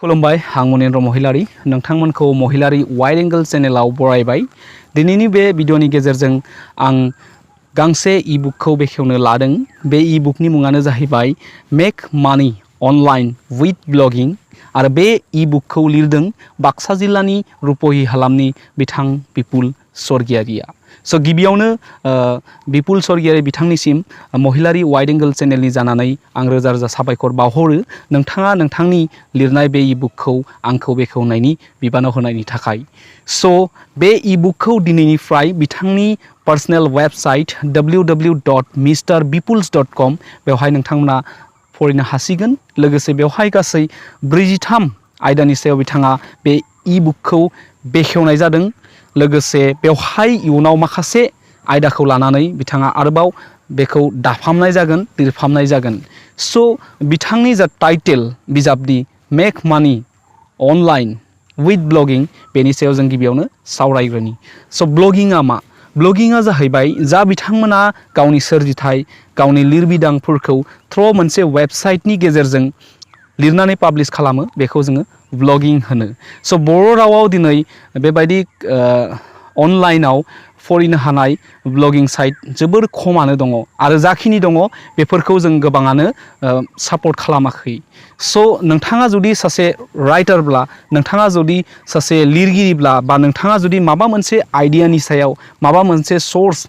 खुलुमबाय आं मनेन्द्र महिलारी नोंथांमोनखौ महिलारी wide angle चेनेलाव बरायबाय। दिनैनि बे भिडिअनि गेजेरजों आं गांसे ईबुकखौ बेखेवनो लादों। बे ईबुकनि मुङानो जाहैबाय मेक मानी अनलाइन विथ ब्लगिं आरो बे ईबुकखौ लिरदों बाक्सा जिल्लानि रुपहि हालामनि बिथां बिपुल स्वर्गियारिया। स' गिबियावनो बिपुल स्वर्गियारि बिथांनिसिम महिलारी वाइड एंगल चेनेलनि जानानै आं रोजा रोजा साबायखर बावहरो। नोंथाङा नोंथांनि लिरनाय बे ईबुकखौ आंखौ बेखेवनायनि बिबानाव होनायनि थाखाय। स' बे ईबुकखौ दिनैनिफ्राय बिथांनि पार्सनेल वेबसाइट www.mrbipuls.com बेवहाय नोंथांमोना फरायनो हासिगोन। लोगोसे बेवहाय गासै 43 आयदानि सायाव बिथाङा बे ईबुकखौ बेखेवनाय जादों। लोगोसे बेवहाय इयुनाव माखासे आयदाखौ लानानै बिथाङा आरोबाव बेखौ दाफामनाय जागोन, लिरफामनाय जागोन। स' बिथांनि जा टाइटेल बिजाबनि मेक मानी अनलाइन विथ ब्लगिं बेनि सायाव जों गिबियावनो सावरायग्रोनि। स' ब्लगिंआ मा? ब्लगिंआ जाहैबाय जा बिथांमोना गावनि सोरजिथाय गावनि लिरबिदांफोरखौ थ्र' मोनसे वेबसाइटनि गेजेरजों लिरनानै पाब्लिश खालामो बेखौ जोङो ब्लगिं होनो। स' बर' रावाव दिनै बेबायदि अनलाइनाव फरायनो हानाय ब्लगिं साइट जोबोर खमानो दङ आरो जाखिनि दङ बेफोरखौ जों गोबाङानो सापर्ट खालामाखै। स' नोंथाङा जुदि सासे राइटारब्ला, नोंथाङा जुदि सासे लिरगिरिब्ला बा नोंथाङा जुदि माबा मोनसे आइडियानि सायाव माबा मोनसे सोर्स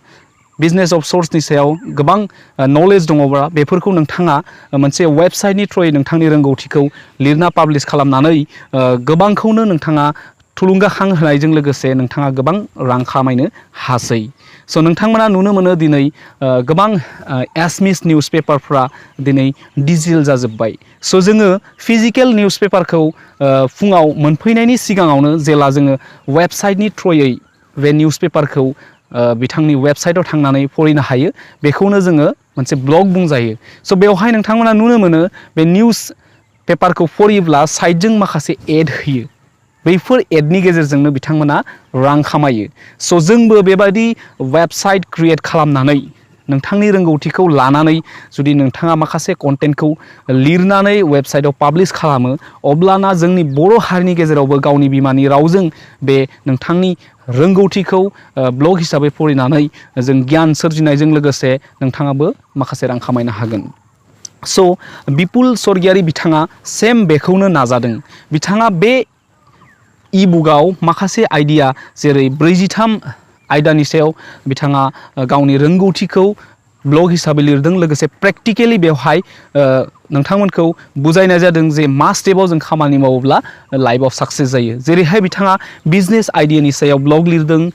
बिजनेस अफ सोर्सनि सायाव गोबां नलेज दङब्ला बेफोरखौ नोंथाङा मोनसे वेबसाइटनि थ्रुयै नोंथांनि रोंगौथिखौ लिरना पाब्लिश खालामनानै गोबांखौनो नोंथाङा थुलुंगाखां होनायजों लोगोसे नोंथाङा गोबां रां खामायनो हासै। स' नोंथांमोना नुनो मोनो दिनै गोबां एसमिस निउस पेपारफ्रा दिनै डिजिटेल जाजोब्बाय। स' जोङो फिजिकेल निउस पेपारखौ फुङाव मोनफैनायनि सिगाङावनो जेला जोङो वेबसाइटनि थ्रुयै बे निउस पेपारखौ बिथांनि वेबसाइटआव थांनानै फरायनो हायो बेखौनो जोङो मोनसे ब्लग बुंजायो। स' बेवहाय नोंथांमोना नुनो मोनो बे निउस पेपारखौ फरायोब्ला साइडजों माखासे एड होयो। बैफोर एडनि गेजेरजोंनो बिथांमोना रां खामायो। स' जोंबो बेबायदि वेबसाइट क्रिएट खालामनानै नोंथांनि रोंगौथिखौ लानानै जुदि नोंथाङा माखासे कन्टेन्टखौ लिरनानै वेबसाइटआव पाब्लिश खालामो अब्लाना जोंनि बर' हारिनि गेजेरावबो गावनि बिमानि रावजों बे नोंथांनि रोंगौथिखौ ब्लग हिसाबै फरायनानै जों गियान सोरजिनायजों लोगोसे नोंथाङाबो माखासे रां खामायनो हागोन। स' बिपुल स्वर्गियारि बिथाङा सेम बेखौनो नाजादों। बिथाङा बे ईबुकआव माखासे आइडिया जेरै 43 आयदानि सायाव बिथाङा गावनि रोंगौथिखौ ब्लग हिसाबै लिरदों। लोगोसे प्रेक्टिकेलि बेवहाय नोंथांमोनखौ बुजायनाय जादों जे मा स्टेपाव जों खामानि मावोब्ला लाइफआव साक्सेस जायो। जेरैहाय बिथाङा बिजनेस आइडियानि सायाव ब्लग लिरदों,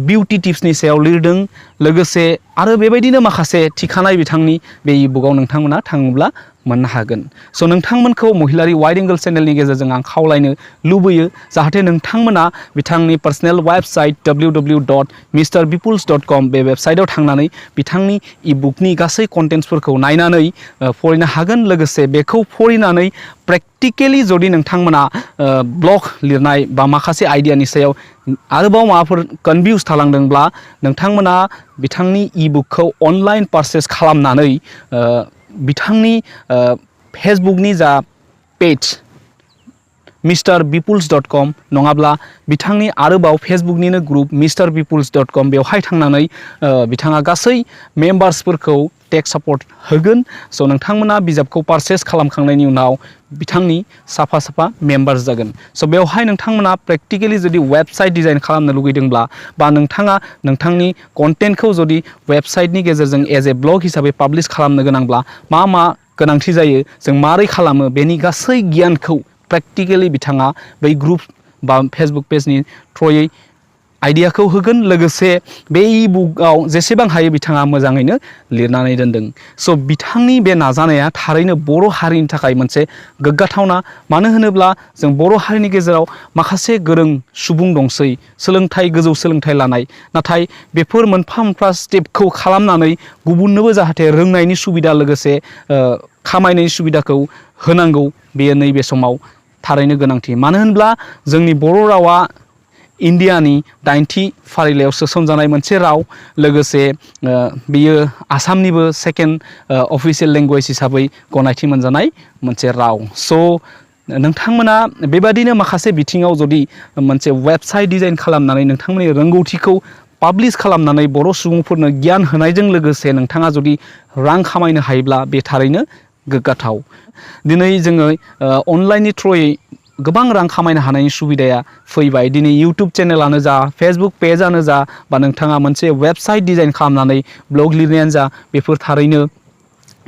बिउटि टिप्सनि सायाव लिरदों, लोगोसे आरो बेबायदिनो माखासे थिखानाय बिथांनि बे ईबुकआव नोंथांमोना थाङोब्ला मोननो हागोन। स' नोंथांमोनखौ महिलारी वाइड एंगल चेनेलनि गेजेरजों आं खावलायनो लुबैयो जाहाथे नोंथांमोना बिथांनि पार्सनेल वेबसाइट www.mrbipuls.com बे वेबसाइटआव थांनानै बिथांनि ईबुकनि गासै कन्टेन्ट्सफोरखौ नायनानै फरायनो हागोन। लोगोसे बेखौ फरायनानै प्रेक्टिकेलि जुदि नोंथांमोना ब्लग लिरनाय बा माखासे आइडियानि सायाव आरोबाव माबाफोर कनफ्यूज थालांदोंब्ला नोंथांमोना बिथांनि ईबुकखौ अनलाइन पारचेस खालामनानै बिथांनि फेसबुकनि जा पेज mrbipuls.com नङाब्ला बिथांनि आरोबाव फेसबुकनिनो ग्रुप mrbipuls.com बेवहाय थांनानै बिथाङा गासै मेम्बार्सफोरखौ टेक सापर्ट होगोन। स' नोंथांमोना बिजाबखौ पारचेस खालामखांनायनि उनाव बिथांनि साफा साफा मेम्बार्स जागोन। स' बेवहाय नोंथांमोना प्रेक्टिकेलि जुदि वेबसाइट डिजाइन खालामनो लुगैदोंब्ला बा नोंथाङा नोंथांनि कन्टेन्टखौ जुदि वेबसाइटनि गेजेरजों एज ए ब्लग हिसाबै पाब्लिश खालामनो गोनांब्ला मा मा गोनांथि जायो, जों मारै खालामो बेनि गासै गियानखौ प्रेक्टिकेलि बिथाङा बै ग्रुप बा फेसबुक पेजनि थ्रुयै आइडियाखौ होगोन। लोगोसे बे ईबुकआव जेसेबां हायो बिथाङा मोजाङैनो लिरनानै दोनदों। स' बिथांनि बे नाजानाया थारैनो बर' हारिनि थाखाय मोनसे गोग्गाथावना। मानो होनोब्ला जों बर' हारिनि गेजेराव माखासे गोरों सुबुं दंसै, गोजौ सोलोंथाइ लानाय, नाथाय बेफोर मोनफा मोनफा स्टेपखौ खालामनानै गुबुननोबो जाहाथे रोंनायनि सुबिदा लोगोसे खामायनायनि सुबिदाखौ होनांगौ बेयो नैबे समाव थारैनो गोनांथि। मानो होनब्ला जोंनि बर' रावा इन्डियानि 90थि फारिलाइयाव सोसनजानाय मोनसे राव, लोगोसे बियो आसामनिबो सेकेन्ड अफिसियेल लेंगुवेज हिसाबै गनायथि मोनजानाय मोनसे राव। स' नोंथांमोना बेबादिनो माखासे बिथिङाव जुदि मोनसे वेबसाइट डिजाइन खालामनानै नोंथांमोननि रोंगौथिखौ पाब्लिश खालामनानै बर' सुबुंफोरनो गियान होनायजों लोगोसे नोंथाङा जुदि रां खामायनो हायोब्ला बे थारैनो गोग्गाथाव। दिनै जोङो अनलाइननि थ्रुयै गोबां रां खामायनो हानायनि सुबिदाया फैबाय। दिनै इउटुब चेनेलानो जा, फेसबुक पेजआनो जा, बा नोंथाङा मोनसे वेबसाइट डिजाइन खालामनानै ब्लग लिरनायानो जा, बेफोर थारैनो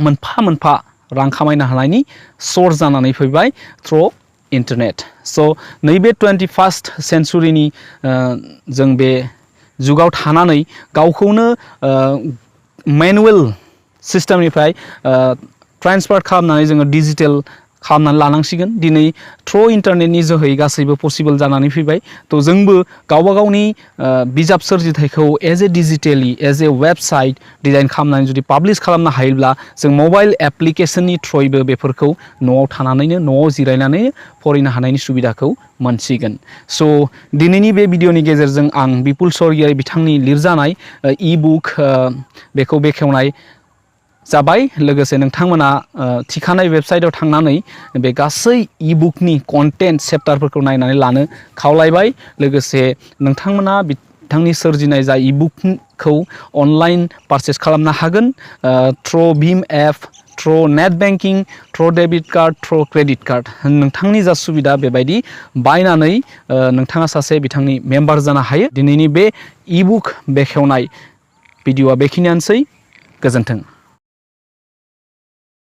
मोनफा मोनफा रां खामायनो हानायनि सर्स जानानै फैबाय थ्रु इन्टारनेट। स' नैबे 21st सेन्चुरिनि जों बे जुगाव थानानै गावखौनो मेनुवेल सिस्टेमनिफ्राय ट्रान्सफार खालामनानै जोङो डिजिटेल खालामनानै लानांसिगोन। दिनै थ्रु इन्टारनेटनि जोहै गासैबो पसिबल जानानै फैबाय। थ' जोंबो गावबा गावनि बिजाब सोरजिथायखौ as a digitally as a website design खालामनानै जुदि पाब्लिश खालामनो हायोब्ला जों मबाइल एप्लिकेसननि थ्रुयैबो बेफोरखौ न'आव थानानैनो न'आव जिरायनानै फरायनो हानायनि सुबिदाखौ मोनसिगोन। स' दिनैनि बे भिडिअनि गेजेरजों आं बिपुल स्वरगियारि बिथांनि लिरजानाय इ-बुक बेखौ बेखेवनाय जाबाय। लोगोसे नोंथांमोना थिखानाय वेबसाइटआव थांनानै बे गासै इ-बुकनि कन्टेन्ट चेप्टारफोरखौ नायनानै लानो खावलायबाय। लोगोसे नोंथांमोना बिथांनि सोरजिनाय जा इ-बुकखौ अनलाइन पारचेस खालामनो हागोन through Bhim app, through net banking, through debit card, through credit card. नोंथांनि जा सुबिदा बेबायदि बायनानै नोंथाङा सासे बिथांनि मेम्बार जानो हायो। दिनैनि बे इ-बुक बेखेवनाय भिडिअआ बेखिनियानोसै। गोजोन्थों।